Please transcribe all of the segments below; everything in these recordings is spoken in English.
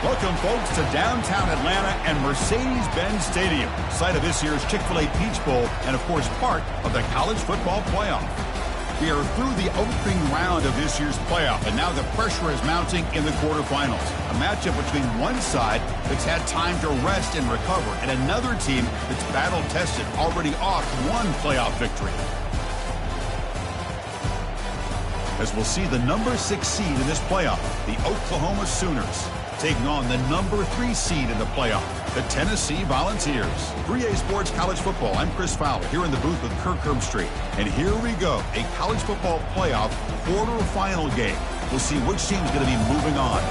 Welcome, folks, to downtown Atlanta and Mercedes-Benz Stadium, site of this year's Chick-fil-A Peach Bowl and, of course, part of the college football playoff. We are through the opening round of this year's playoff, and now the pressure is mounting in the quarterfinals. A matchup between one side that's had time to rest and recover, and another team that's battle-tested, already off one playoff victory. As we'll see the number 6 seed in this playoff, the Oklahoma Sooners, taking on the number 3 seed in the playoff, the Tennessee Volunteers. 3A Sports College Football, I'm Chris Fowler, here in the booth with Kirk Herbstreit. And here we go, a college football playoff quarterfinal game. We'll see which team's going to be moving on.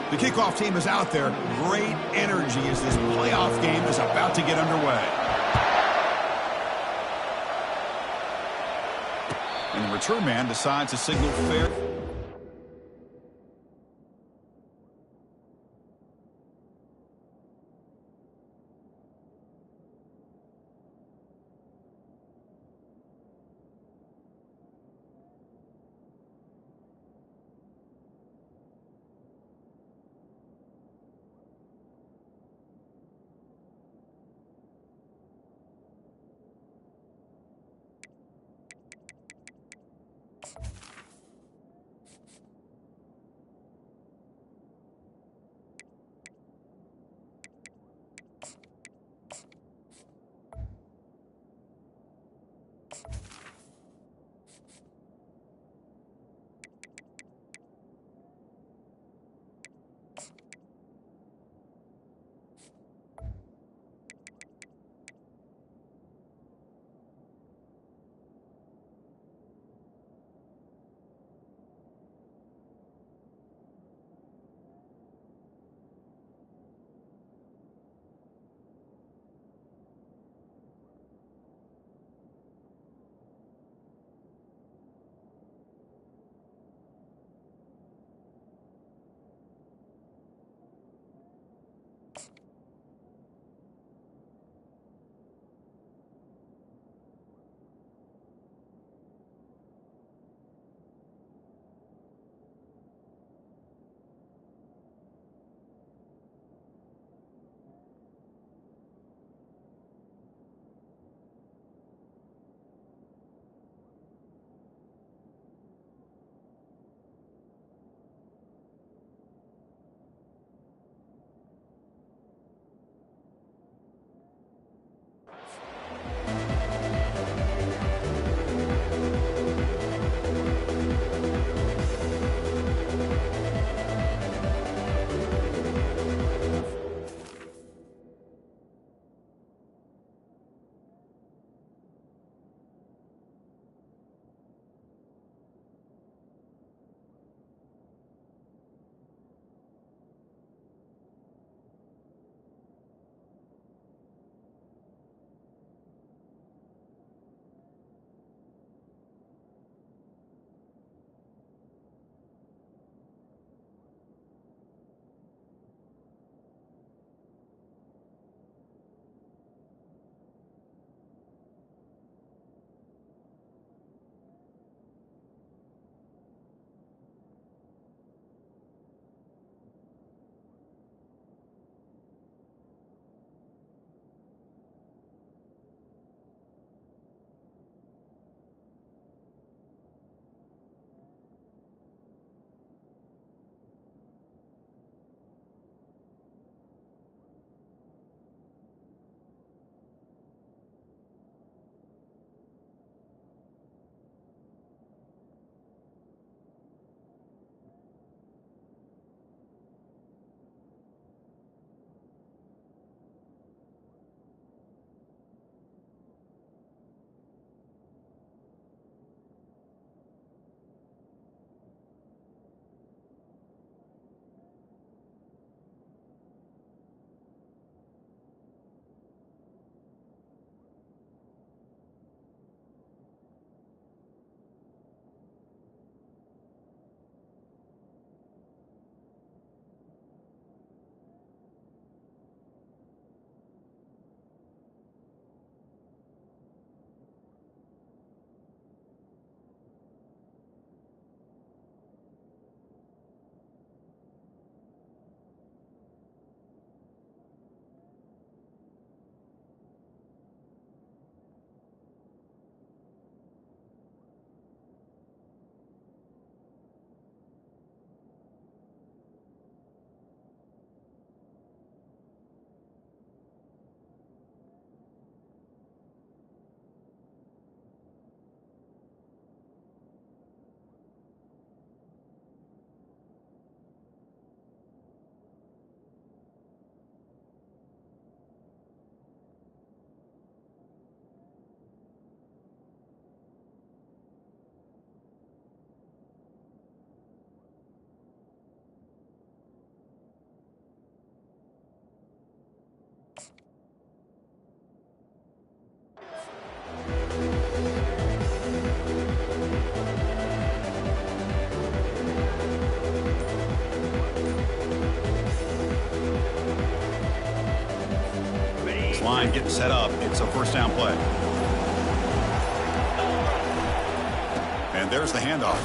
The kickoff team is out there. Great energy as this playoff game is about to get underway. And the return man decides to signal fair. line getting set up. It's a first down play. And there's the handoff.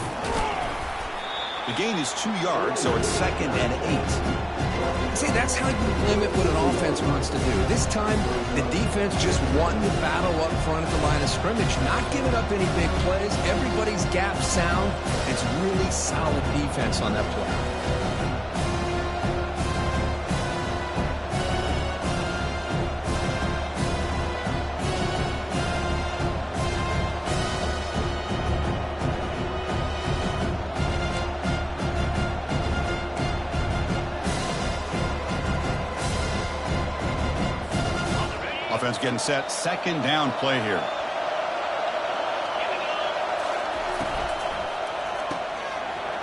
The gain is 2 yards, so it's 2nd and 8. See, that's how you limit what an offense wants to do. This time, the defense just won the battle up front at the line of scrimmage, not giving up any big plays. Everybody's gap sound. It's really solid defense on that play. Offense getting set. 2nd down play here.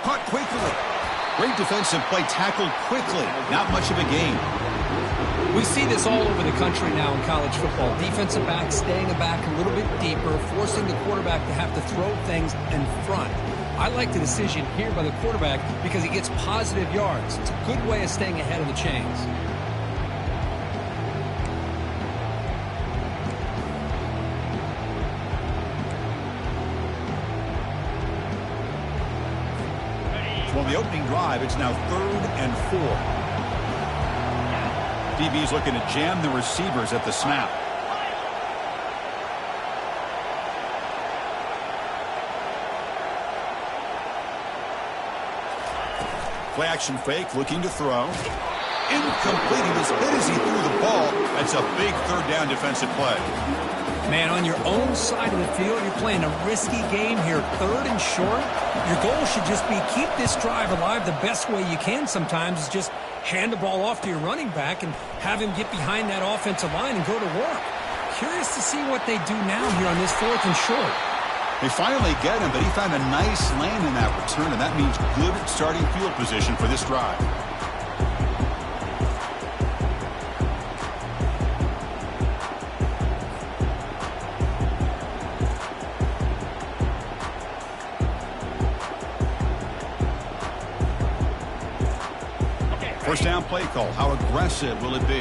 Caught quickly. Great defensive play, tackled quickly. Not much of a gain. We see this all over the country now in college football. Defensive backs staying back a little bit deeper, forcing the quarterback to have to throw things in front. I like the decision here by the quarterback because he gets positive yards. It's a good way of staying ahead of the chains. On the opening drive, it's now 3rd and 4. DB's looking to jam the receivers at the snap. Play action fake, looking to throw. Incomplete. He was hit as he threw the ball. That's a big 3rd down defensive play. Man, on your own side of the field, you're playing a risky game here, 3rd and short. Your goal should just be keep this drive alive the best way you can sometimes is just hand the ball off to your running back and have him get behind that offensive line and go to work. Curious to see what they do now here on this 4th and short. They finally get him, but he found a nice lane in that return, and that means good starting field position for this drive. First down play call. How aggressive will it be?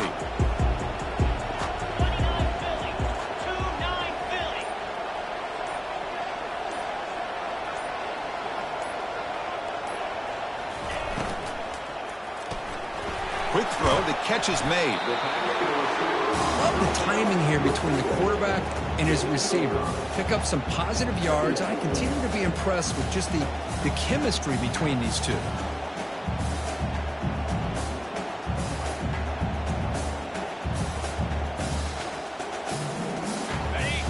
Quick throw. The catch is made. Love the timing here between the quarterback and his receiver. Pick up some positive yards. I continue to be impressed with just the chemistry between these two.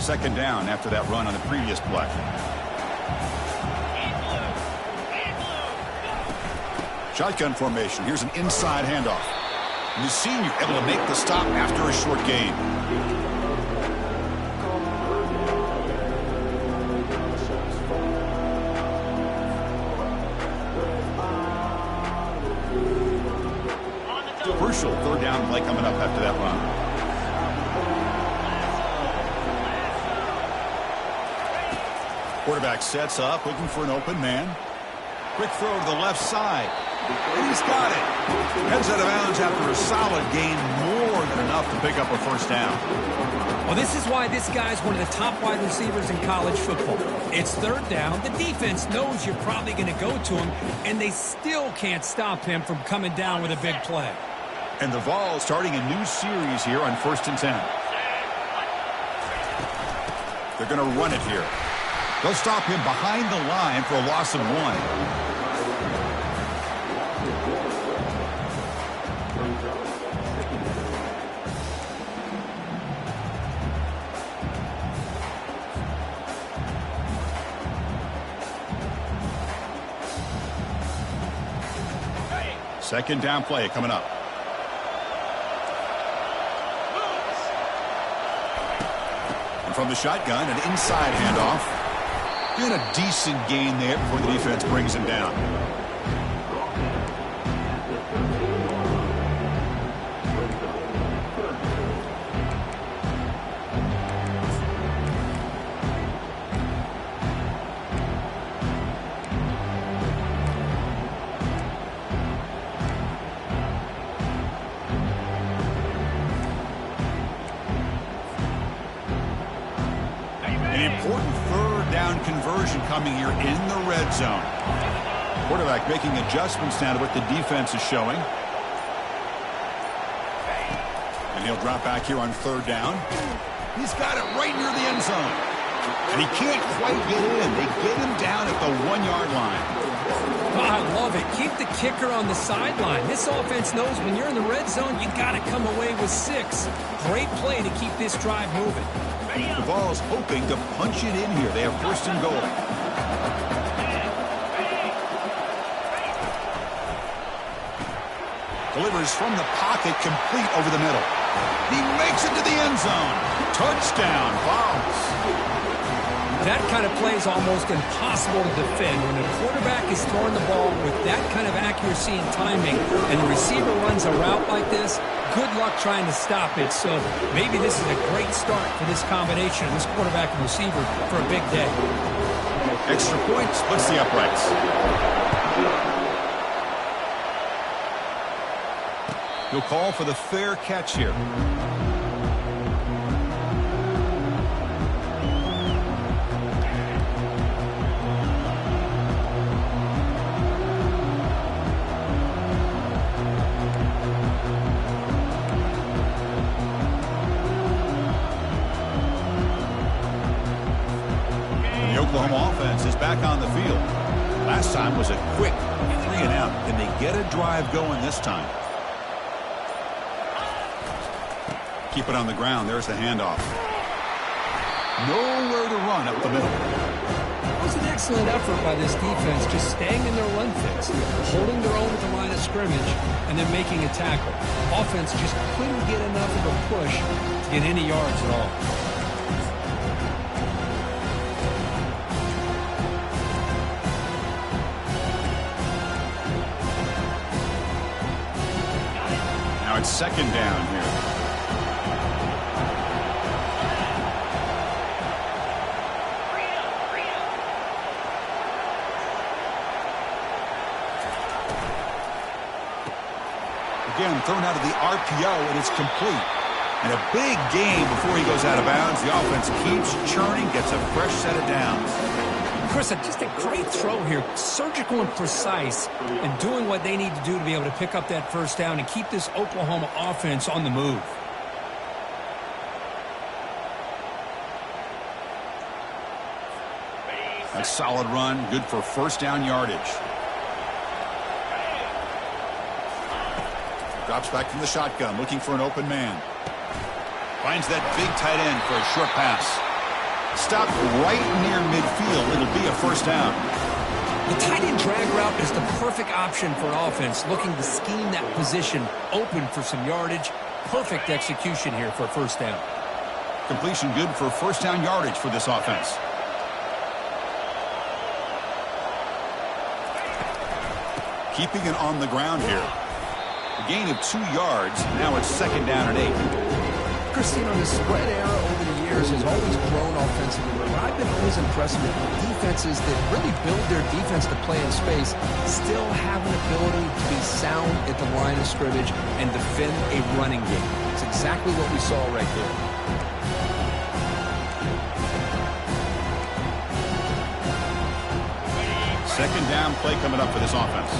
2nd down after that run on the previous play. Shotgun formation. Here's an inside handoff. And the senior able to make the stop after a short gain. Crucial 3rd down play coming up after that run. Quarterback sets up, looking for an open man. Quick throw to the left side. And he's got it. Heads out of bounds after a solid gain, more than enough to pick up a first down. Well, this is why this guy's one of the top wide receivers in college football. It's 3rd down. The defense knows you're probably going to go to him, and they still can't stop him from coming down with a big play. And the Vols starting a new series here on 1st and 10. They're going to run it here. They'll stop him behind the line for a loss of 1. Second down play coming up. And from the shotgun, an inside handoff. And a decent gain there before the defense brings him down. An important third down conversion coming here in the red zone. Quarterback making adjustments now to what the defense is showing. And he'll drop back here on third down. He's got it right near the end zone. And he can't quite get in. They get him down at the 1-yard line. Oh, I love it. Keep the kicker on the sideline. This offense knows when you're in the red zone, you got to come away with 6. Great play to keep this drive moving. The Vols hoping to punch it in here. They have first and goal. Delivers from the pocket, complete over the middle. He makes it to the end zone. Touchdown, Vols. That kind of play is almost impossible to defend. When a quarterback is throwing the ball with that kind of accuracy and timing, and the receiver runs a route like this, good luck trying to stop it. So maybe this is a great start for this combination, this quarterback and receiver, for a big day. Extra point splits the uprights. He'll call for the fair catch here. The Oklahoma offense is back on the field. Last time was a quick 3-and-out. Can they get a drive going this time? Keep it on the ground. There's the handoff. Nowhere to run up the middle. It was an excellent effort by this defense, just staying in their run fix, holding their own at the line of scrimmage, and then making a tackle. Offense just couldn't get enough of a push to get any yards at all. Now it's second down here. Again, thrown out of the RPO, and it's complete. And a big gain before he goes out of bounds. The offense keeps churning, gets a fresh set of downs. Chris, just a great throw here. Surgical and precise, and doing what they need to do to be able to pick up that first down and keep this Oklahoma offense on the move. A solid run, good for first down yardage. Drops back from the shotgun, looking for an open man. Finds that big tight end for a short pass. Stopped right near midfield. It'll be a first down. The tight end drag route is the perfect option for an offense looking to scheme that position open for some yardage. Perfect execution here for a first down. Completion good for first down yardage for this offense. Keeping it on the ground here. A gain of 2 yards. Now it's second down and 8. Christine, on the spread era over the years has always grown offensively, but I've been always impressed with defenses that really build their defense to play in space, still have an ability to be sound at the line of scrimmage and defend a running game. It's exactly what we saw right there. Second down play coming up for this offense.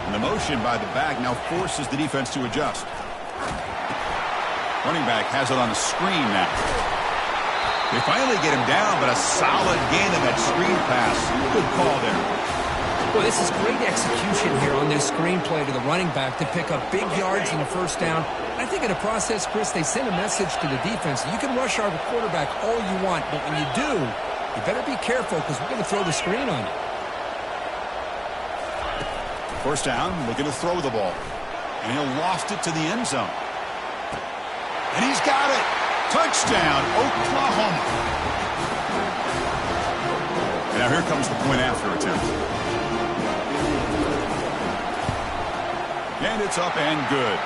And the motion by the back now forces the defense to adjust. Running back has it on the screen now. They finally get him down, but a solid gain in that screen pass. Good call there. Well, this is great execution here on this screenplay to the running back to pick up big yards in the first down. I think in the process, Chris, they send a message to the defense. You can rush our quarterback all you want, but when you do, you better be careful because we're going to throw the screen on you. First down, looking to throw the ball. And he'll lost it to the end zone. And he's got it. Touchdown, Oklahoma. And now here comes the point after attempt. And it's up and good.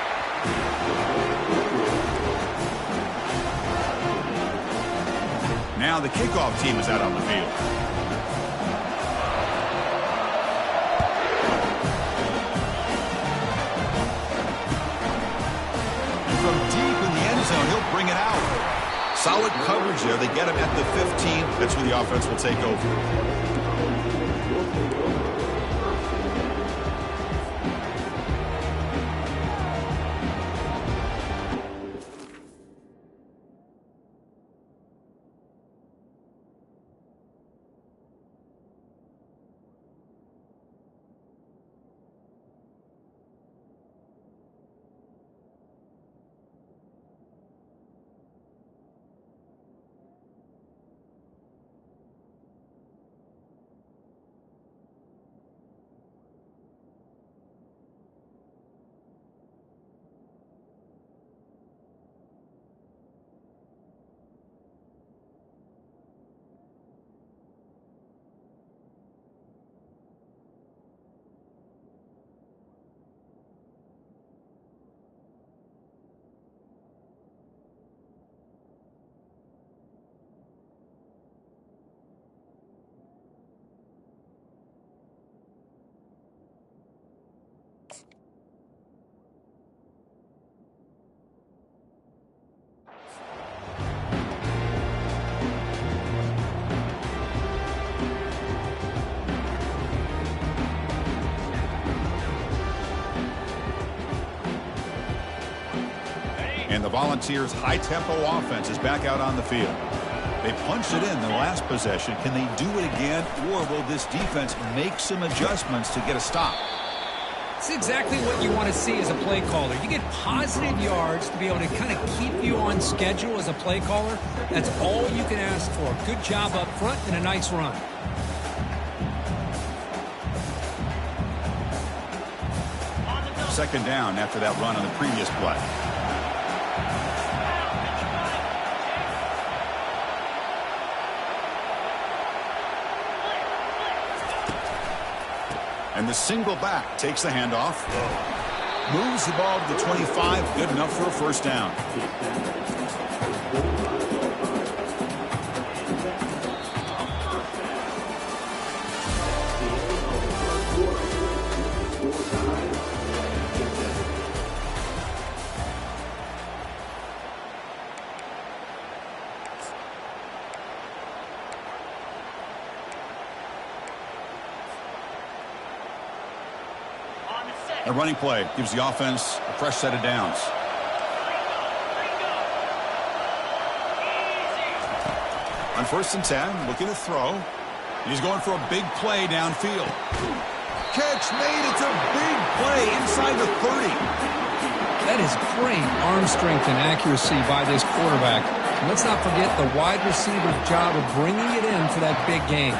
Now the kickoff team is out on the field. And from deep in the end zone, he'll bring it out. Solid coverage there. They get him at the 15. That's where the offense will take over. And the Volunteers' high-tempo offense is back out on the field. They punched it in the last possession. Can they do it again, or will this defense make some adjustments to get a stop? It's exactly what you want to see as a play caller. You get positive yards to be able to kind of keep you on schedule as a play caller. That's all you can ask for. Good job up front and a nice run. Second down after that run on the previous play. And the single back takes the handoff. Moves the ball to the 25. Good enough for a first down. A running play gives the offense a fresh set of downs. On 1st and 10, looking to throw. He's going for a big play downfield. Catch made. It's a big play inside the 30. That is great arm strength and accuracy by this quarterback. And let's not forget the wide receiver's job of bringing it in for that big game.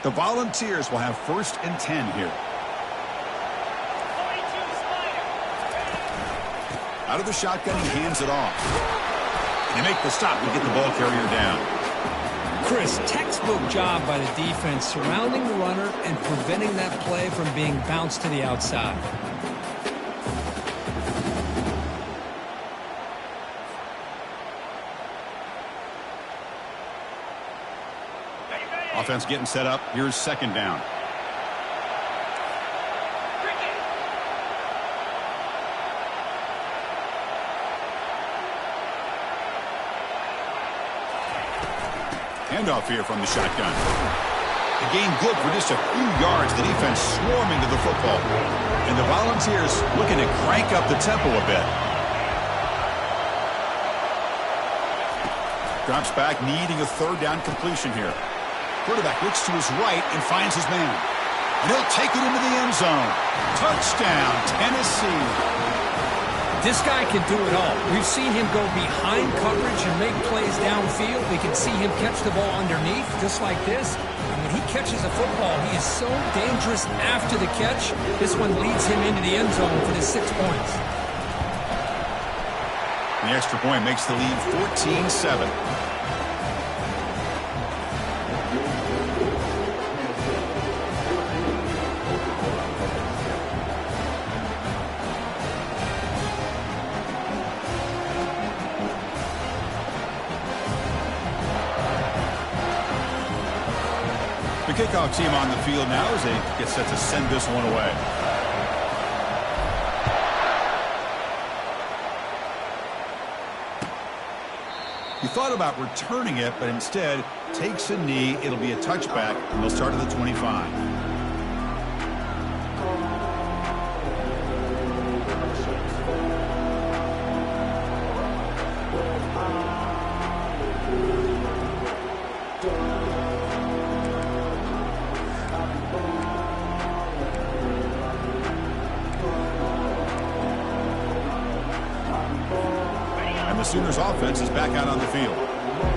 The Volunteers will have 1st and 10 here. Out of the shotgun, he hands it off. And they make the stop to get the ball carrier down. Chris, textbook job by the defense surrounding the runner and preventing that play from being bounced to the outside. Offense getting set up. Here's 2nd down. Handoff here from the shotgun. The gain good for just a few yards. The defense swarming to the football. And the Volunteers looking to crank up the tempo a bit. Drops back, needing a 3rd down completion here. Quarterback looks to his right and finds his man. And he'll take it into the end zone. Touchdown, Tennessee. This guy can do it all. We've seen him go behind coverage and make plays downfield. We can see him catch the ball underneath, just like this. And when he catches a football, he is so dangerous after the catch. This one leads him into the end zone for the 6 points. The extra point makes the lead 14-7. Kickoff team on the field now as they get set to send this one away. He thought about returning it, but instead takes a knee. It'll be a touchback, and they'll start at the 25. The Sooners offense is back out on the field.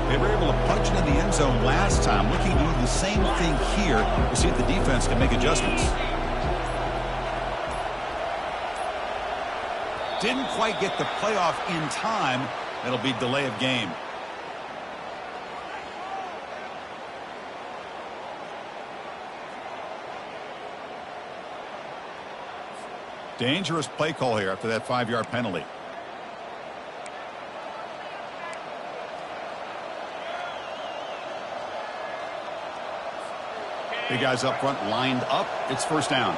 They were able to punch it in the end zone last time, looking to do the same thing here to see if the defense can make adjustments. Didn't quite get the playoff in time. That'll be delay of game. Dangerous play call here after that 5-yard penalty. Big guys up front lined up. It's first down.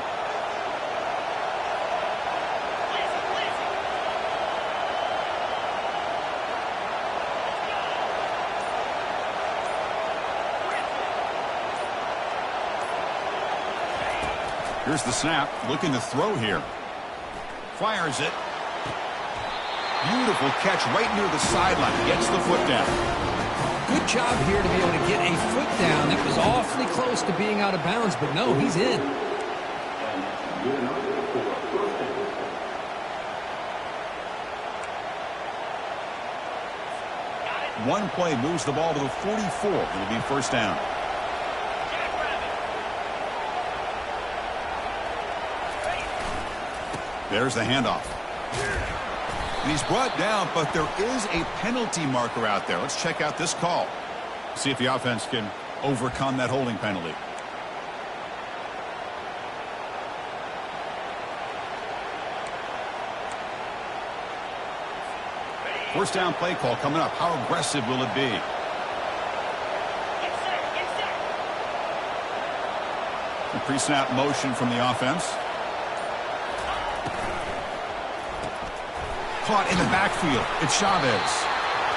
Here's the snap. Looking to throw here. Fires it. Beautiful catch right near the sideline. Gets the foot down. Good job here to be able to get a foot down. That was awfully close to being out of bounds, but no, he's in. One play moves the ball to the 44. It'll be first down. There's the handoff. And he's brought down, but there is a penalty marker out there. Let's check out this call. See if the offense can overcome that holding penalty. First down play call coming up. How aggressive will it be? A pre-snap motion from the offense. Caught in the backfield. It's Chavez.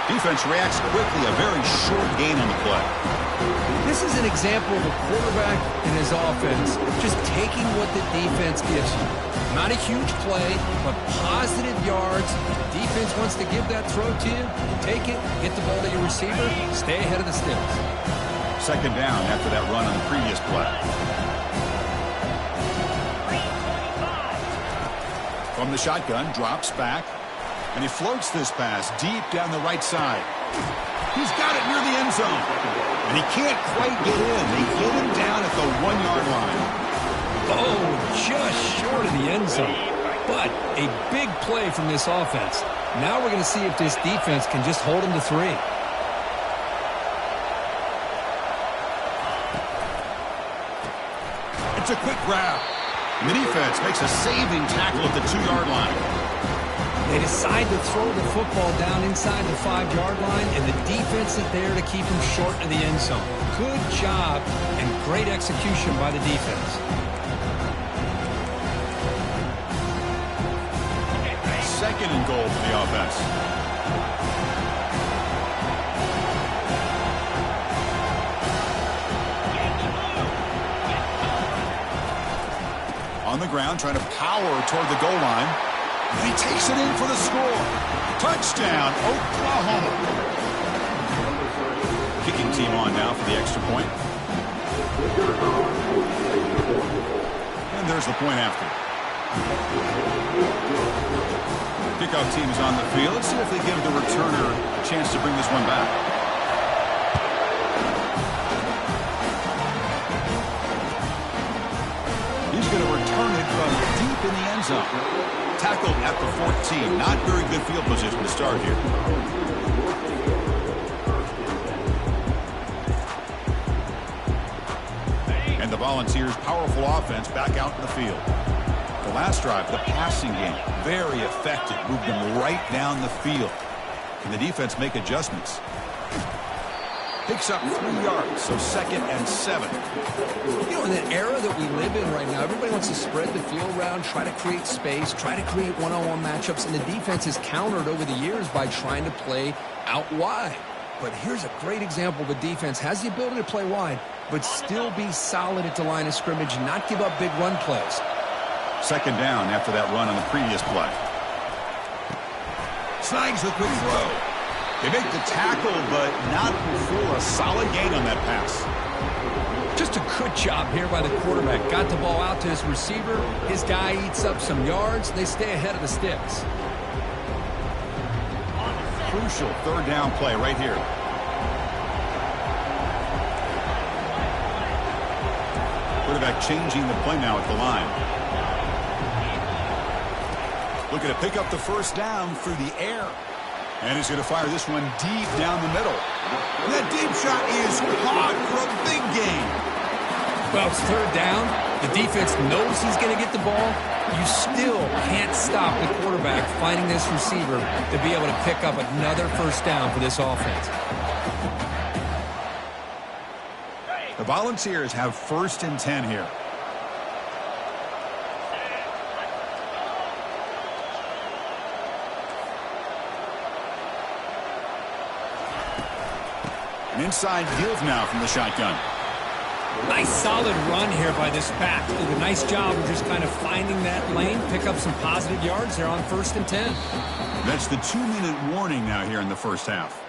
Defense reacts quickly. A very short gain on the play. This is an example of a quarterback and his offense just taking what the defense gives you. Not a huge play, but positive yards. The defense wants to give that throw to you. Take it, get the ball to your receiver, stay ahead of the sticks. Second down after that run on the previous play. From the shotgun, drops back. And he floats this pass deep down the right side. He's got it near the end zone. And he can't quite get in. They get him down at the 1-yard line. Oh, just short of the end zone. But a big play from this offense. Now we're going to see if this defense can just hold him to 3. It's a quick grab. And the defense makes a saving tackle at the 2-yard line. They decide to throw the football down inside the 5-yard line, and the defense is there to keep him short of the end zone. Good job and great execution by the defense. Second and goal for the offense. On the ground, trying to power toward the goal line. And he takes it in for the score. Touchdown, Oklahoma. Kicking team on now for the extra point. And there's the point after. Kickoff team is on the field. Let's see if they give the returner a chance to bring this one back. He's going to return it from deep in the end zone. Tackled at the 14. Not very good field position to start here. And the Volunteers' powerful offense back out in the field. The last drive, the passing game, very effective. Moved them right down the field. Can the defense make adjustments? Picks up 3 yards, so 2nd and 7. You know, in the era that we live in right now, everybody wants to spread the field around, try to create space, try to create one-on-one matchups, and the defense has countered over the years by trying to play out wide. But here's a great example of a defense has the ability to play wide, but still be solid at the line of scrimmage, not give up big run plays. 2nd down after that run on the previous play. Snags the quick throw. They make the tackle, but not for a solid gain on that pass. Just a good job here by the quarterback. Got the ball out to his receiver. His guy eats up some yards. They stay ahead of the sticks. Crucial 3rd down play right here. Quarterback changing the play now at the line. Looking to pick up the 1st down through the air. And he's going to fire this one deep down the middle. And that deep shot is caught for a big gain. Well, it's 3rd down. The defense knows he's going to get the ball. You still can't stop the quarterback finding this receiver to be able to pick up another 1st down for this offense. The Volunteers have 1st and 10 here. An inside deals now from the shotgun. Nice solid run here by this back. Did a nice job of just kind of finding that lane, pick up some positive yards there on 1st and 10. That's the 2-minute warning now here in the 1st half.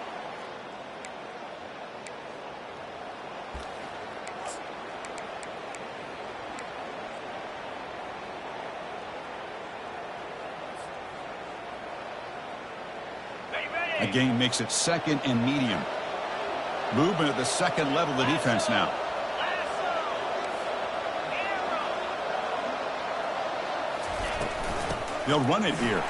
A gain makes it 2nd and medium. Movement at the 2nd level of the defense now. They'll run it here.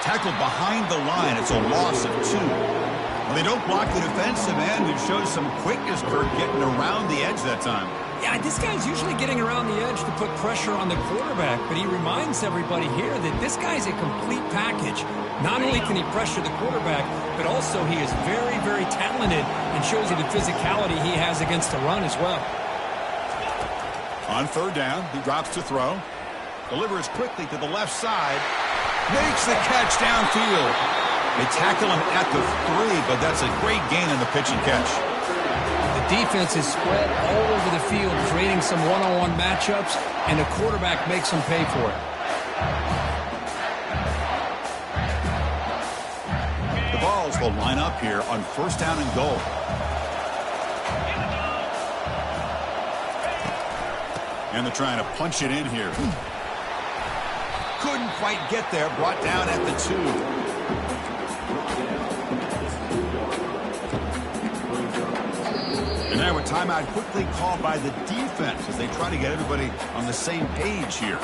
Tackled behind the line. It's a loss of 2. Well, they don't block the defensive end. It shows some quickness, Kirk, getting around the edge that time. Yeah, this guy's usually getting around the edge to put pressure on the quarterback, but he reminds everybody here that this guy's a complete package. Not only can he pressure the quarterback, but also he is very, very talented and shows you the physicality he has against the run as well. On 3rd down, he drops to throw. Delivers quickly to the left side. Makes the catch downfield. They tackle him at the 3, but that's a great gain on the pitch and catch. The defense is spread all over the field, creating some one-on-one matchups, and the quarterback makes them pay for it. The Vols will line up here on 1st down and goal. And they're trying to punch it in here. Couldn't quite get there. Brought down at the 2. And now a timeout quickly called by the defense as they try to get everybody on the same page here.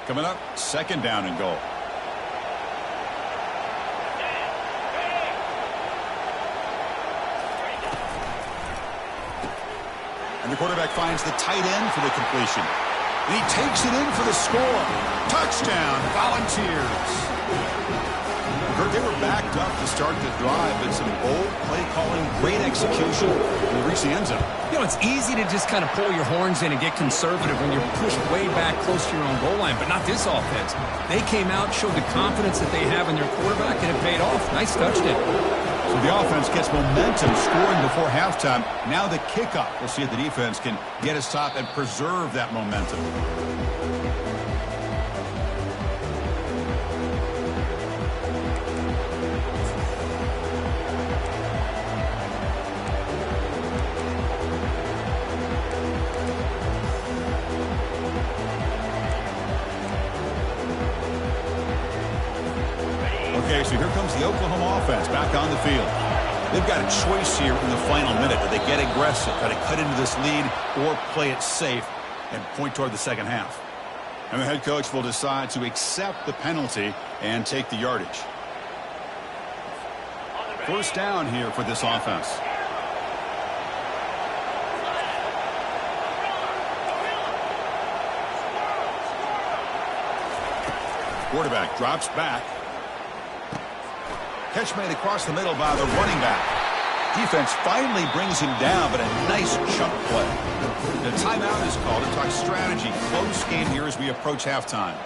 Coming up, 2nd down and goal. And the quarterback finds the tight end for the completion. And he takes it in for the score. Touchdown, Volunteers. Kurt, they were backed up to start the drive, but some bold play calling, great execution, and they reach the end zone. You know, it's easy to just kind of pull your horns in and get conservative when you're pushed way back close to your own goal line, but not this offense. They came out, showed the confidence that they have in their quarterback, and it paid off. Nice touchdown. So the offense gets momentum, scoring before halftime. Now the kickoff. We'll see if the defense can get a stop and preserve that momentum. Okay, so here comes the Oklahoma offense back on the field. They've got a choice here in the final minute. Do they get aggressive, try to cut into this lead, or play it safe and point toward the second half? And the head coach will decide to accept the penalty and take the yardage. 1st down here for this offense. Quarterback drops back. Catch made across the middle by the running back. Defense finally brings him down, but a nice chunk play. The timeout is called to talk strategy. Close game here as we approach halftime.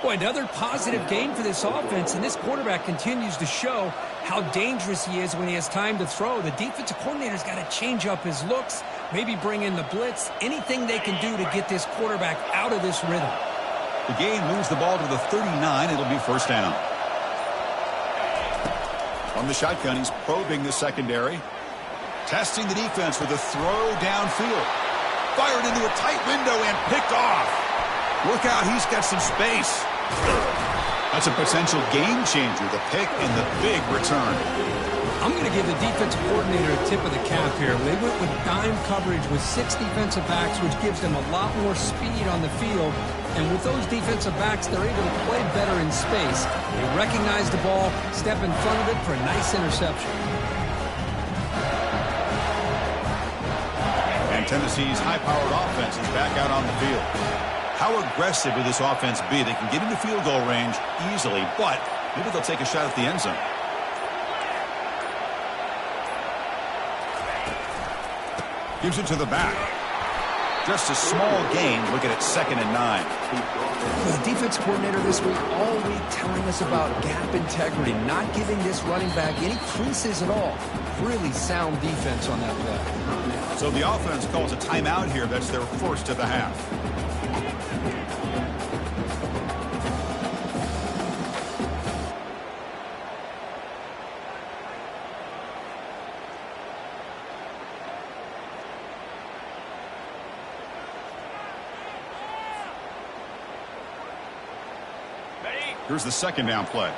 Boy, another positive game for this offense, and this quarterback continues to show how dangerous he is when he has time to throw. The defensive coordinator's got to change up his looks, maybe bring in the blitz, anything they can do to get this quarterback out of this rhythm. The game moves the ball to the 39. It'll be first down. From the shotgun, he's probing the secondary. Testing the defense with a throw downfield. Fired into a tight window and picked off. Look out, he's got some space. That's a potential game changer, the pick and the big return. I'm going to give the defensive coordinator a tip of the cap here. They went with dime coverage with 6 defensive backs, which gives them a lot more speed on the field. And with those defensive backs, they're able to play better in space. They recognize the ball, step in front of it for a nice interception. And Tennessee's high-powered offense is back out on the field. How aggressive will this offense be? They can get into field goal range easily, but maybe they'll take a shot at the end zone. Gives it to the back. Just a small gain. Look at it, 2nd and 9. The defense coordinator this week all week telling us about gap integrity, not giving this running back any creases at all. Really sound defense on that play. So the offense calls a timeout here. That's their first of the half. Here's the second down play.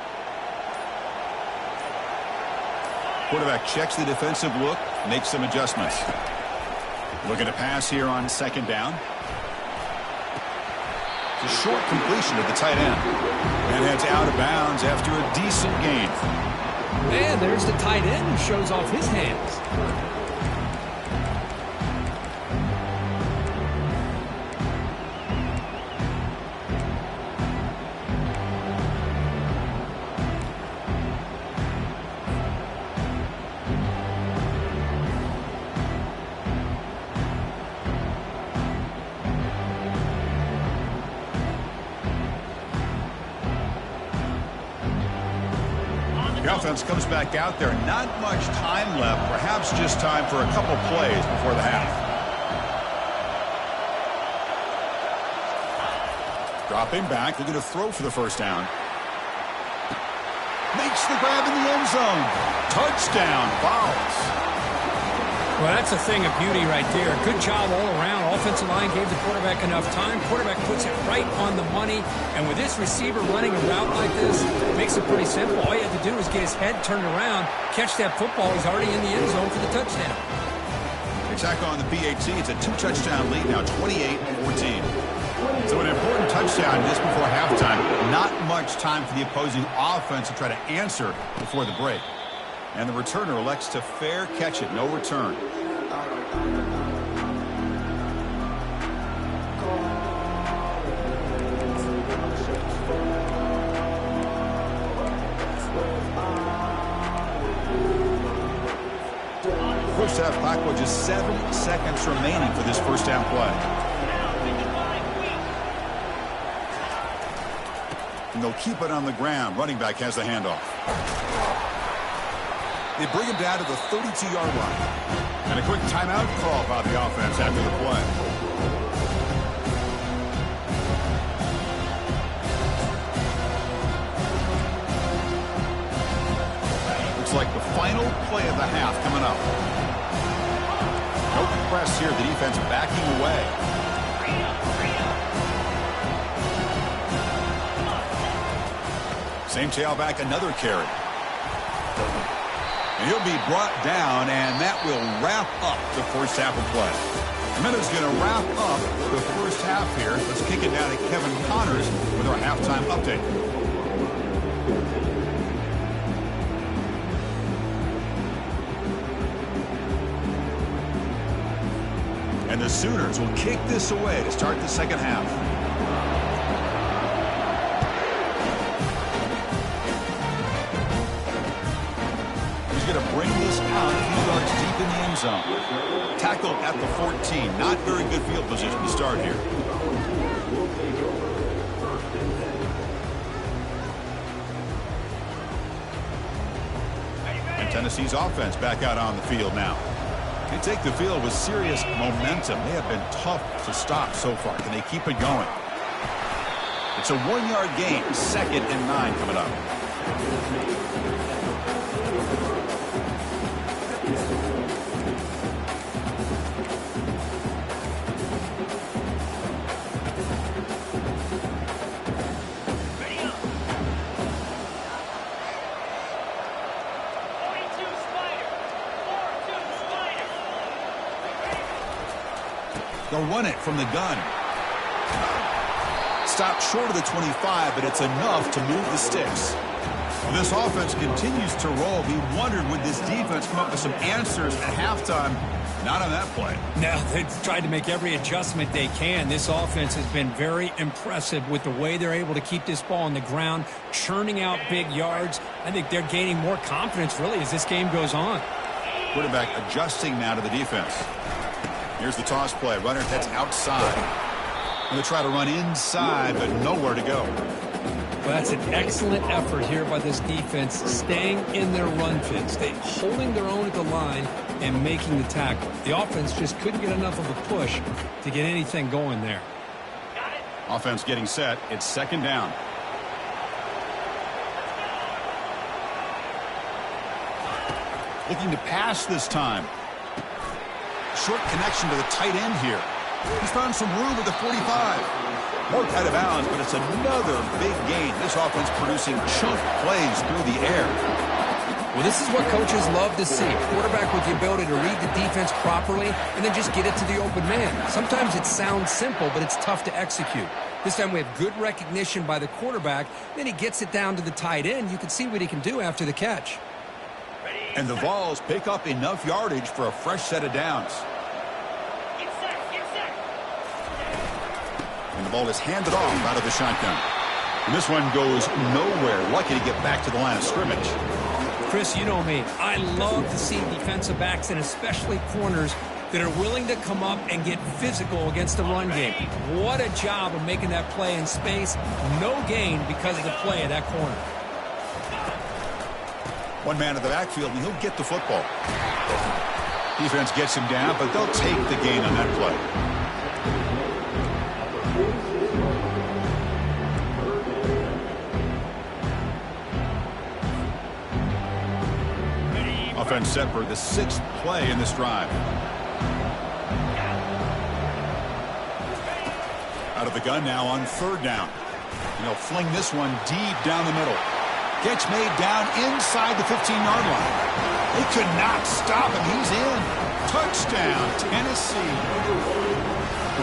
Quarterback checks the defensive look, makes some adjustments. Looking to pass here on second down. It's a short completion to the tight end. And heads out of bounds after a decent gain. And there's the tight end who shows off his hands. The offense comes back out there. Not much time left. Perhaps just time for a couple plays before the half. Dropping back. Looking to throw for the first down. Makes the grab in the end zone. Touchdown. Fouls. Well, that's a thing of beauty right there. Good job all around. Offensive line gave the quarterback enough time. Quarterback puts it right on the money. And with this receiver running a route like this, it makes it pretty simple. All you have to do is get his head turned around, catch that football. He's already in the end zone for the touchdown. Attack on the PAT. It's a 2-touchdown lead now, 28-14. So an important touchdown just before halftime. Not much time for the opposing offense to try to answer before the break. And the returner elects to fair catch it. No return. First half clock with just 7 seconds remaining for this first down play. And they'll keep it on the ground. Running back has the handoff. They bring him down to the 32-yard line. And a quick timeout call by the offense after the play. Looks like the final play of the half coming up. No press here. The defense backing away. Same tailback, another carry. And he'll be brought down, and that will wrap up the first half of play. Minutes going to wrap up the first half here. Let's kick it down to Kevin Connors with our halftime update. And the Sooners will kick this away to start the second half. end zone. Tackled at the 14. Not very good field position to start here. And Tennessee's offense back out on the field now. They take the field with serious momentum. They have been tough to stop so far. Can they keep it going? It's a 1-yard gain. 2nd and 9 coming up. They'll run it from the gun. Stopped short of the 25, but it's enough to move the sticks. This offense continues to roll. We wondered, would this defense come up with some answers at halftime? Not on that play. No, they've tried to make every adjustment they can. This offense has been very impressive with the way they're able to keep this ball on the ground, churning out big yards. I think they're gaining more confidence, really, as this game goes on. Quarterback adjusting now to the defense. Here's the toss play. Runner heads outside. Going to try to run inside, but nowhere to go. Well, that's an excellent effort here by this defense, staying in their run fits. They holding their own at the line and making the tackle. The offense just couldn't get enough of a push to get anything going there. Offense getting set. It's 2nd down. Looking to pass this time. Short connection to the tight end here. He's found some room at the 45. More out of bounds, but it's another big gain. This offense producing chunk plays through the air. Well, this is what coaches love to see. Quarterback with the ability to read the defense properly and then just get it to the open man. Sometimes it sounds simple, but it's tough to execute. This time we have good recognition by the quarterback. Then he gets it down to the tight end. You can see what he can do after the catch. And the Vols pick up enough yardage for a fresh set of downs. And the ball is handed off out of the shotgun. And this one goes nowhere. Lucky to get back to the line of scrimmage. Chris, you know me. I love to see defensive backs and especially corners that are willing to come up and get physical against the run game. What a job of making that play in space. No gain because of the play of that corner. One man in the backfield, and he'll get the football. Defense gets him down, but they'll take the gain on that play. Offense set for the 6th play in this drive. Out of the gun now on 3rd down. And he'll fling this one deep down the middle. Catch made down inside the 15-yard line. They could not stop him. He's in. Touchdown, Tennessee.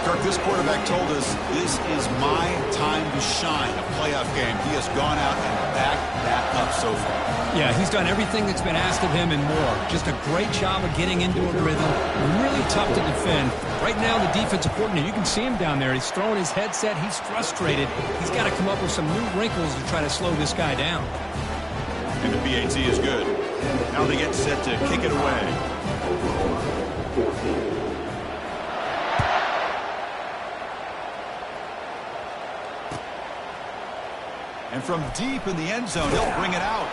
Kirk, this quarterback told us this is my time to shine, a playoff game. He has gone out and backed that up so far. Yeah, he's done everything that's been asked of him and more. Just a great job of getting into a rhythm. Really tough to defend. Right now, the defensive coordinator, you can see him down there. He's throwing his headset. He's frustrated. He's got to come up with some new wrinkles to try to slow this guy down. And the BAT is good. Now they get set to kick it away. And from deep in the end zone, he'll bring it out.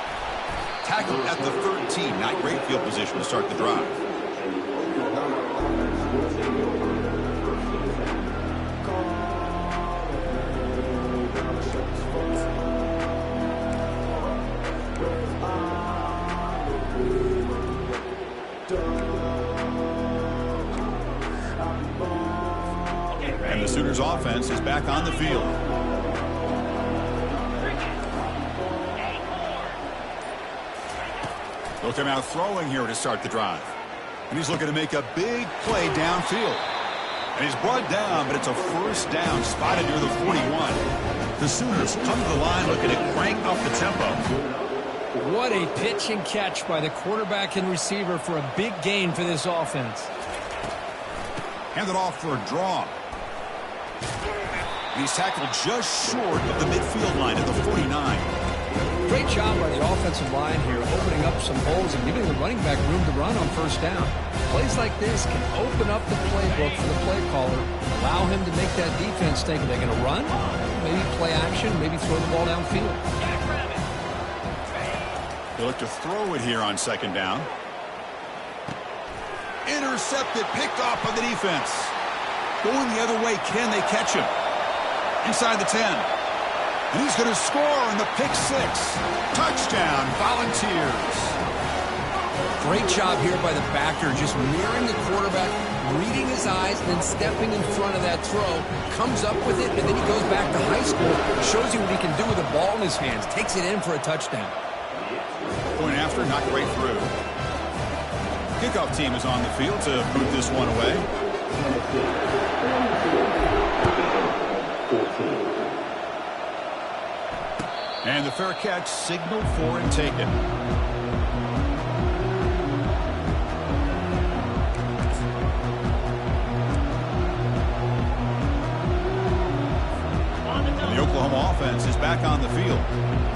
Tackled at the 13. Not great field position to start the drive. And the Sooners offense is back on the field. They'll come out throwing here to start the drive. And he's looking to make a big play downfield. And he's brought down, but it's a 1st down spotted near the 41. The Sooners come to the line looking to crank up the tempo. What a pitch and catch by the quarterback and receiver for a big gain for this offense. Handed off for a draw. He's tackled just short of the midfield line at the 49. Great job by the offensive line here, opening up some holes and giving the running back room to run on first down. Plays like this can open up the playbook for the play caller, allow him to make that defense think, are they going to run? Maybe play action, maybe throw the ball downfield. They look to throw it here on second down. Intercepted, picked off by the defense. Going the other way, can they catch him? Inside the 10. And he's going to score on the pick six. Touchdown, Volunteers. Great job here by the backer, just mirroring the quarterback, reading his eyes, and then stepping in front of that throw. Comes up with it, and then he goes back to high school. Shows you what he can do with the ball in his hands. Takes it in for a touchdown. Point after, not right through. Kickoff team is on the field to boot this one away. And the fair catch signaled for and taken. And the Oklahoma offense is back on the field.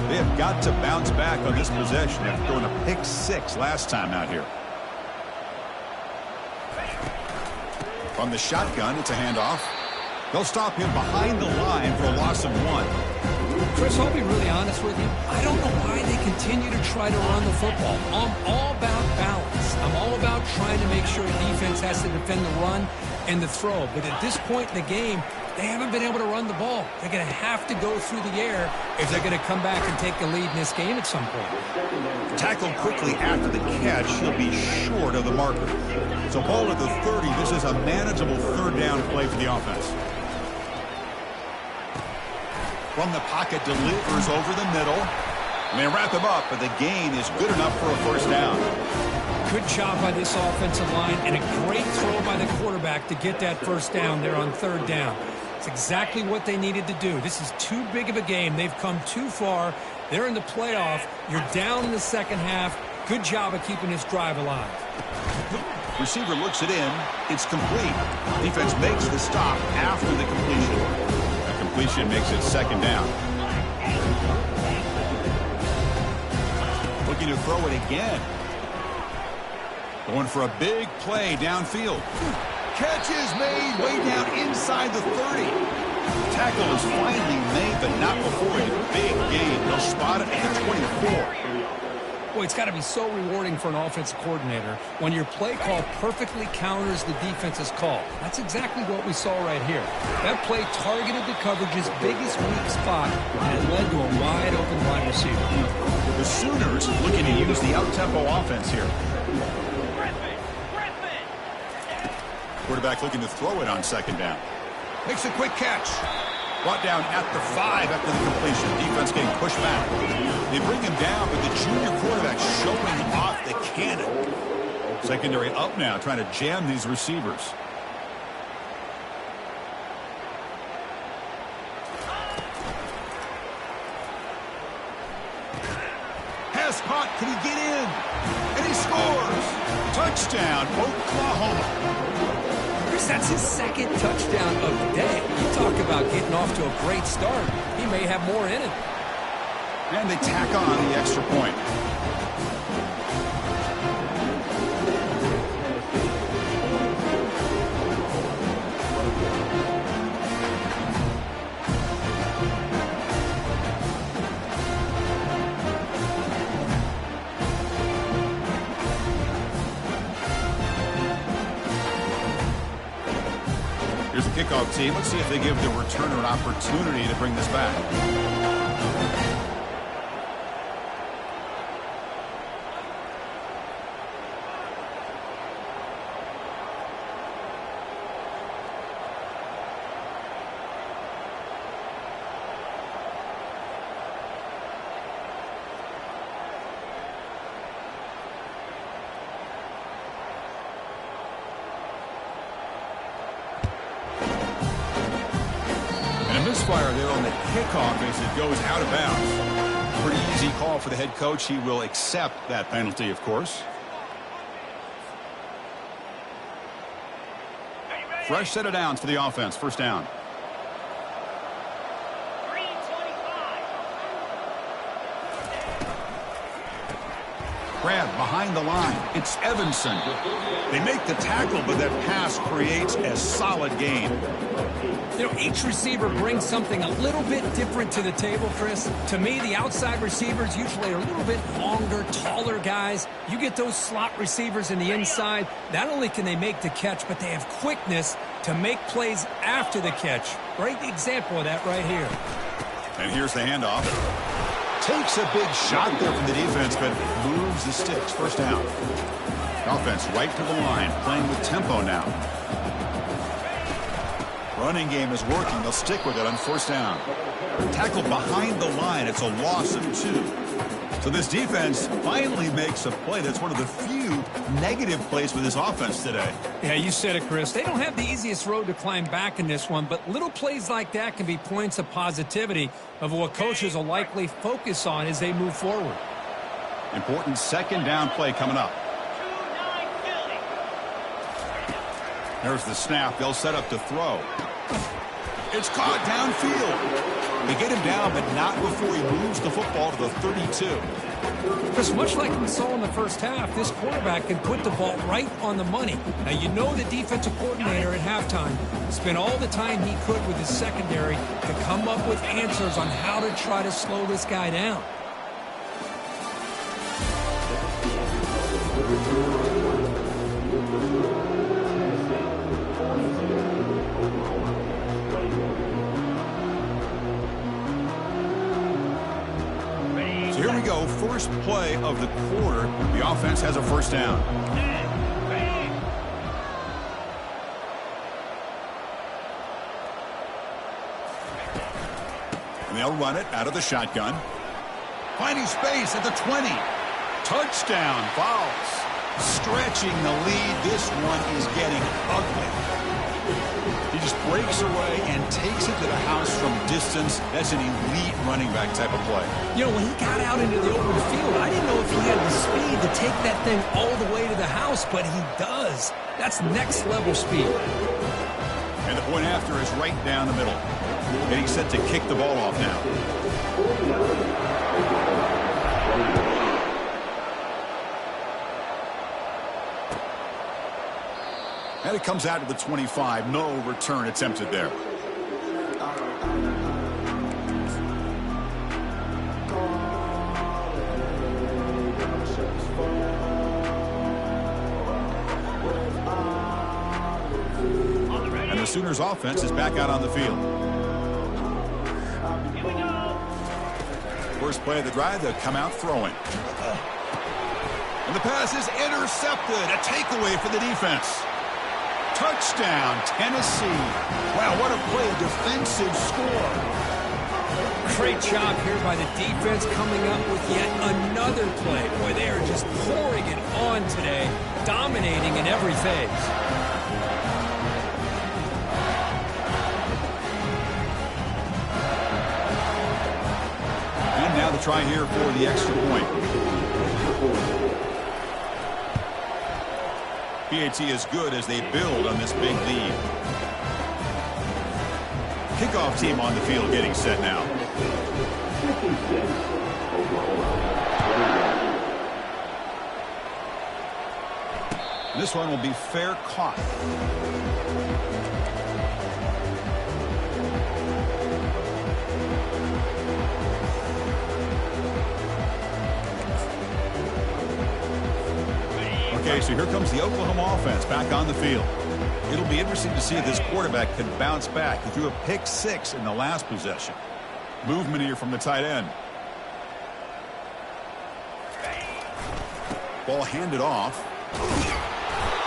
They have got to bounce back on this possession after throwing a pick six last time out here. From the shotgun, it's a handoff. They'll stop him behind the line for a loss of 1. Chris, I'll be really honest with you. I don't know why they continue to try to run the football. I'm all about balance. I'm all about trying to make sure the defense has to defend the run and the throw. But at this point in the game, they haven't been able to run the ball. They're going to have to go through the air if they're going to come back and take the lead in this game at some point. Tackled quickly after the catch, he'll be short of the marker. So ball at the 30. This is a manageable third down play for the offense. From the pocket, delivers over the middle. And they wrap him up, but the gain is good enough for a first down. Good job by this offensive line, and a great throw by the quarterback to get that first down there on third down. It's exactly what they needed to do. This is too big of a game. They've come too far. They're in the playoff. You're down in the second half. Good job of keeping this drive alive. Receiver looks it in. It's complete. Defense makes the stop after the completion. The completion makes it second down. Looking to throw it again. Going for a big play downfield. Catch is made way down inside the 30. Tackle is finally made, but not before a big gain. They'll spot it at the 24. Boy, it's got to be so rewarding for an offensive coordinator when your play call perfectly counters the defense's call. That's exactly what we saw right here. That play targeted the coverage's biggest weak spot, and it led to a wide-open wide receiver. The Sooners looking to use the up-tempo offense here. Quarterback looking to throw it on second down. Makes a quick catch. Brought down at the 5 after the completion. Defense getting pushed back. They bring him down, but the junior quarterback showing off the cannon. Secondary up now, trying to jam these receivers. Has caught. Can he get in? And he scores. Touchdown, Oklahoma. That's his second touchdown of the day. You talk about getting off to a great start. He may have more in it. And they tack on the extra point. Here's the kickoff team. Let's see if they give the returner an opportunity to bring this back. Misfire there on the kickoff as it goes out of bounds. Pretty easy call for the head coach. He will accept that penalty, of course. Fresh set of downs for the offense. First down. Grab behind the line. It's Evanson. They make the tackle, but that pass creates a solid gain. You know, each receiver brings something a little bit different to the table, Chris. To me, the outside receivers usually are a little bit longer, taller guys. You get those slot receivers in the inside, not only can they make the catch, but they have quickness to make plays after the catch. Great example of that right here. And here's the handoff. Takes a big shot there from the defense, but moves the sticks. First down. Offense right to the line, playing with tempo now. Running game is working. They'll stick with it on first down. Tackle behind the line. It's a loss of 2. So this defense finally makes a play. That's one of the few negative plays with this offense today. Yeah, you said it, Chris. They don't have the easiest road to climb back in this one, but little plays like that can be points of positivity of what coaches will likely focus on as they move forward. Important second down play coming up. There's the snap. They'll set up to throw. It's caught downfield. They get him down, but not before he moves the football to the 32. Chris, much like we saw in the first half, this quarterback can put the ball right on the money. Now, you know the defensive coordinator at halftime spent all the time he could with his secondary to come up with answers on how to try to slow this guy down. Here we go, first play of the quarter. The offense has a first down. And they'll run it out of the shotgun. Finding space at the 20. Touchdown, fouls. Stretching the lead. This one is getting ugly. He just breaks away and takes it to the house from distance. That's an elite running back type of play. You know, when he got out into the open field, I didn't know if he had the speed to take that thing all the way to the house, but he does. That's next level speed. And the point after is right down the middle. Getting set to kick the ball off now. And it comes out to the 25. No return attempted there. And the Sooners offense is back out on the field. First play of the drive, they'll come out throwing. And the pass is intercepted. A takeaway for the defense. Touchdown, Tennessee. Wow, what a play, a defensive score. Great job here by the defense coming up with yet another play. Boy, they are just pouring it on today, dominating in every phase. And now the try here for the extra point. PAT is good as they build on this big lead. Kickoff team on the field getting set now. This one will be fair caught. Okay, so here comes the Oklahoma offense back on the field. It'll be interesting to see if this quarterback can bounce back. He threw a pick 6 in the last possession. Movement here from the tight end. Ball handed off.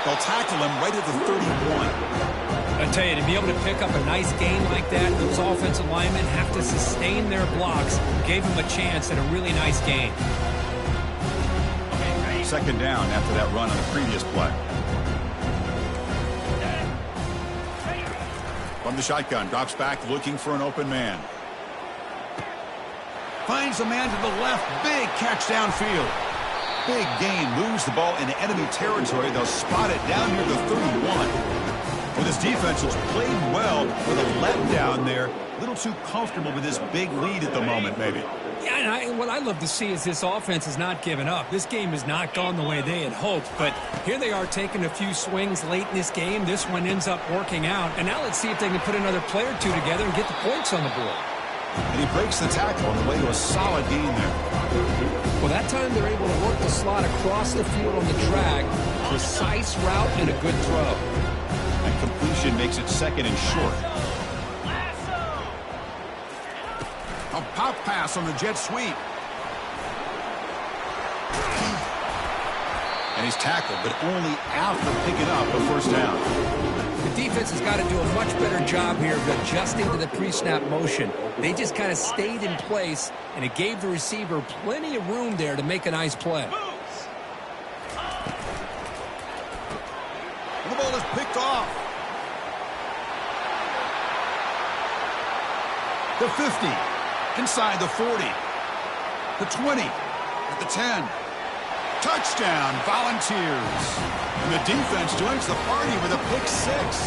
They'll tackle him right at the 31. I tell you, to be able to pick up a nice gain like that, those offensive linemen have to sustain their blocks. Gave him a chance at a really nice gain. Second down after that run on the previous play. From the shotgun, drops back looking for an open man. Finds a man to the left. Big catch downfield. Big gain. Moves the ball into enemy territory. They'll spot it down near the 31. Well, this defense has played well with a letdown there. A little too comfortable with this big lead at the moment, maybe. Yeah, and what I love to see is this offense is not giving up. This game has not gone the way they had hoped, but here they are taking a few swings late in this game. This one ends up working out, and now let's see if they can put another play or two together and get the points on the board. And he breaks the tackle on the way to a solid gain there. Well, that time they're able to work the slot across the field on the drag. Precise route and a good throw. And completion makes it second and short. A pop pass on the jet sweep. And he's tackled, but only after picking up a first down. The defense has got to do a much better job here of adjusting to the pre-snap motion. They just kind of stayed in place, and it gave the receiver plenty of room there to make a nice play. And the ball is picked off. The 50. Inside the 40. The 20. At the 10. Touchdown, Volunteers. And the defense joins the party with a pick six.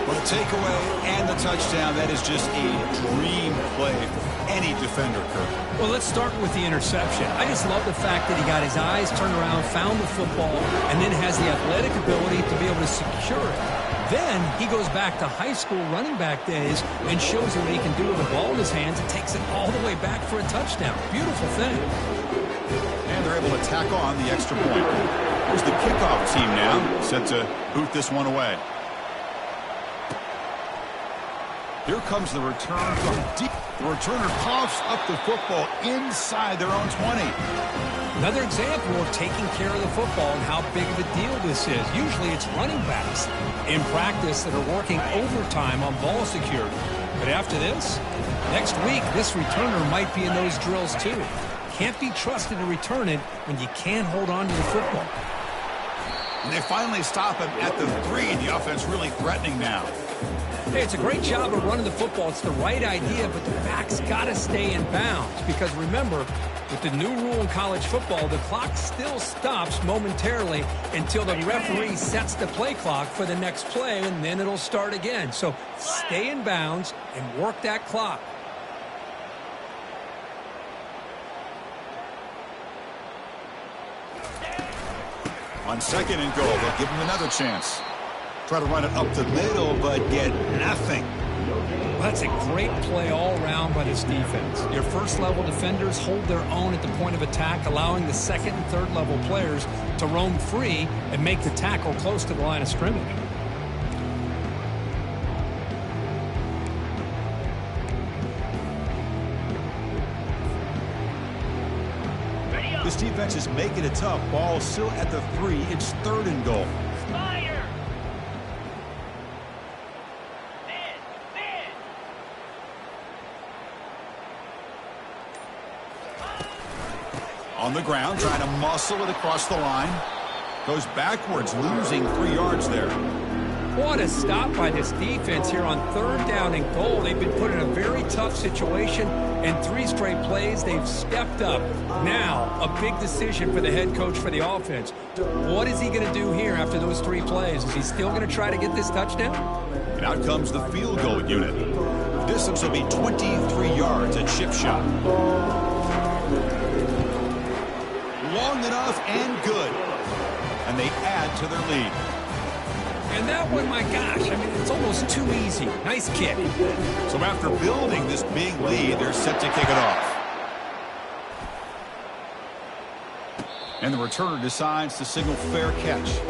Well, the takeaway and the touchdown, that is just a dream play for any defender, Kirk. Well, let's start with the interception. I just love the fact that he got his eyes turned around, found the football, and then has the athletic ability to be able to secure it. Then he goes back to high school running back days and shows you what he can do with the ball in his hands and takes it all the way back for a touchdown. Beautiful thing. And they're able to tack on the extra point. Here's the kickoff team now, set to boot this one away. Here comes the return from deep. The returner coughs up the football inside their own 20. Another example of taking care of the football and how big of a deal this is. Usually it's running backs in practice that are working overtime on ball security. But after this, next week, this returner might be in those drills too. Can't be trusted to return it when you can't hold on to the football. And they finally stop him at the 3. The offense really threatening now. Hey, it's a great job of running the football. It's the right idea, but the back's got to stay in bounds. Because remember, with the new rule in college football, the clock still stops momentarily until the referee sets the play clock for the next play, and then it'll start again. So stay in bounds and work that clock. On second and goal, they'll give him another chance. Try to run it up the middle, but get nothing. Well, that's a great play all around by this defense. Your first-level defenders hold their own at the point of attack, allowing the second and third-level players to roam free and make the tackle close to the line of scrimmage. This defense is making it tough. Ball still at the 3. It's third and goal. On the ground, trying to muscle it across the line. Goes backwards, losing 3 yards there. What a stop by this defense here on third down and goal. They've been put in a very tough situation, and 3 straight plays, they've stepped up. Now, a big decision for the head coach for the offense. What is he going to do here after those 3 plays? Is he still going to try to get this touchdown? And out comes the field goal unit. The distance will be 23 yards at chip shot. Long enough and good. And they add to their lead. And that one, my gosh, I mean, it's almost too easy. Nice kick. So after building this big lead, they're set to kick it off. And the returner decides to signal fair catch.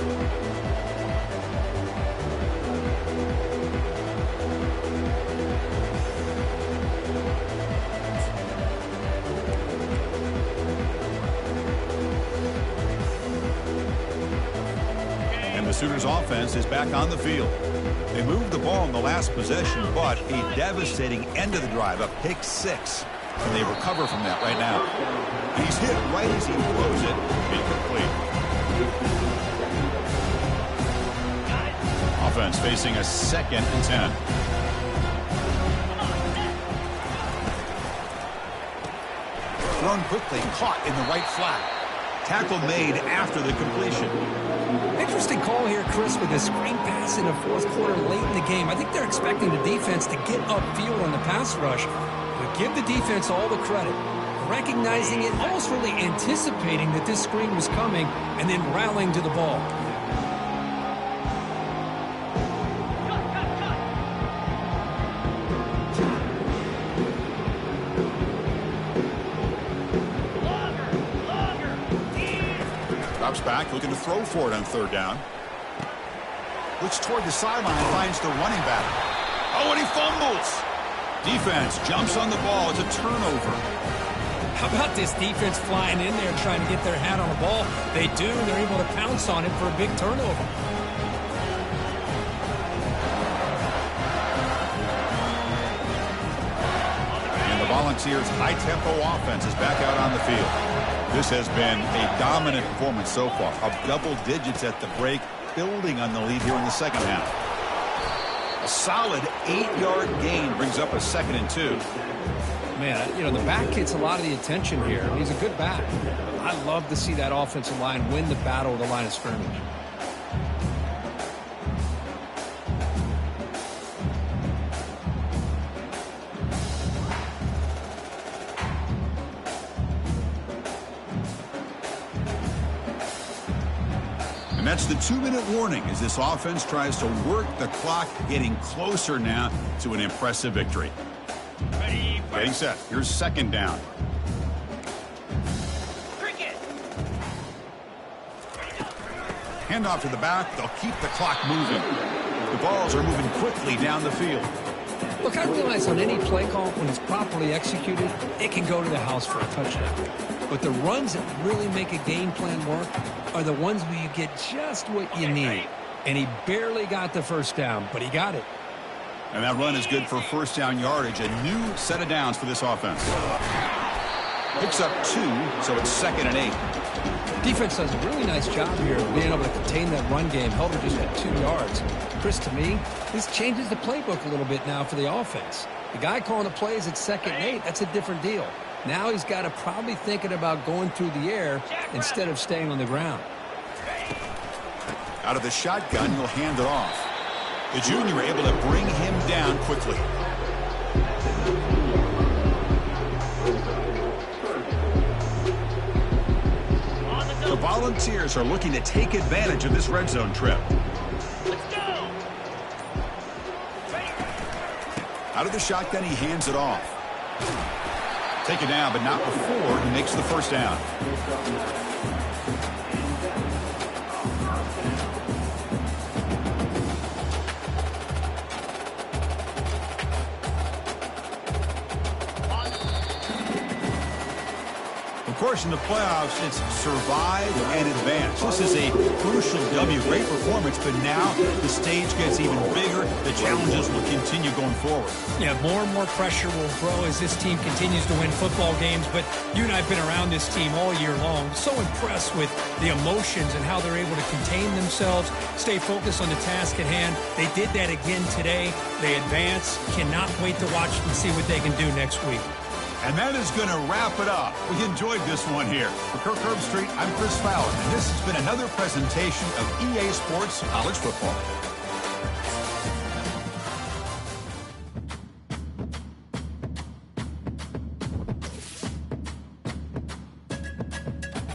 The Sooners offense is back on the field. They moved the ball in the last possession, but a devastating end of the drive, a pick 6. And they recover from that right now. He's hit right as he throws it, incomplete. Offense facing a 2nd and 10. Thrown quickly, caught in the right flat. Tackle made after the completion. Interesting call here, Chris, with a screen pass in the 4th quarter late in the game. I think they're expecting the defense to get upfield on the pass rush. But give the defense all the credit. Recognizing it, almost really anticipating that this screen was coming, and then rallying to the ball. Drops back, looking to throw for it on third down. Looks toward the sideline, finds the running back. Oh, and he fumbles. Defense jumps on the ball. It's a turnover. How about this defense flying in there trying to get their hat on the ball? They do, and they're able to pounce on it for a big turnover. And the Volunteers' high-tempo offense is back out on the field. This has been a dominant performance so far, of double digits at the break, building on the lead here in the second half. A solid 8-yard gain brings up a 2nd and 2. Man, you know, the back gets a lot of the attention here. He's a good back. I love to see that offensive line win the battle of the line of scrimmage. And that's the 2-minute warning as this offense tries to work the clock, getting closer now to an impressive victory. Getting set. Here's 2nd down. Handoff to the back. They'll keep the clock moving. The balls are moving quickly down the field. Look, I realize on any play call, when it's properly executed, it can go to the house for a touchdown. But the runs that really make a game plan work are the ones where you get just what you need. And he barely got the first down, but he got it. And that run is good for first down yardage. A new set of downs for this offense. Picks up 2, so it's 2nd and 8. Defense does a really nice job here of being able to contain that run game. Held it just at 2 yards. Chris, to me, this changes the playbook a little bit now for the offense. The guy calling the plays at 2nd and 8, that's a different deal. Now he's got to probably thinking about going through the air instead of staying on the ground. Out of the shotgun, he'll hand it off. The junior able to bring him down quickly. The Volunteers are looking to take advantage of this red zone trip. Let's go. Out of the shotgun, he hands it off. Taken down, but not before he makes the first down. Of course, in the playoffs, it's survive and advance. This is a crucial W. Great performance, but now the stage gets even bigger. The challenges will continue going forward. Yeah, more and more pressure will grow as this team continues to win football games. But you and I have been around this team all year long. So impressed with the emotions and how they're able to contain themselves, stay focused on the task at hand. They did that again today. They advance. Cannot wait to watch and see what they can do next week. And that is going to wrap it up. We enjoyed this one here. For Kirk Herbstreit, I'm Chris Fowler, and this has been another presentation of EA Sports College Football.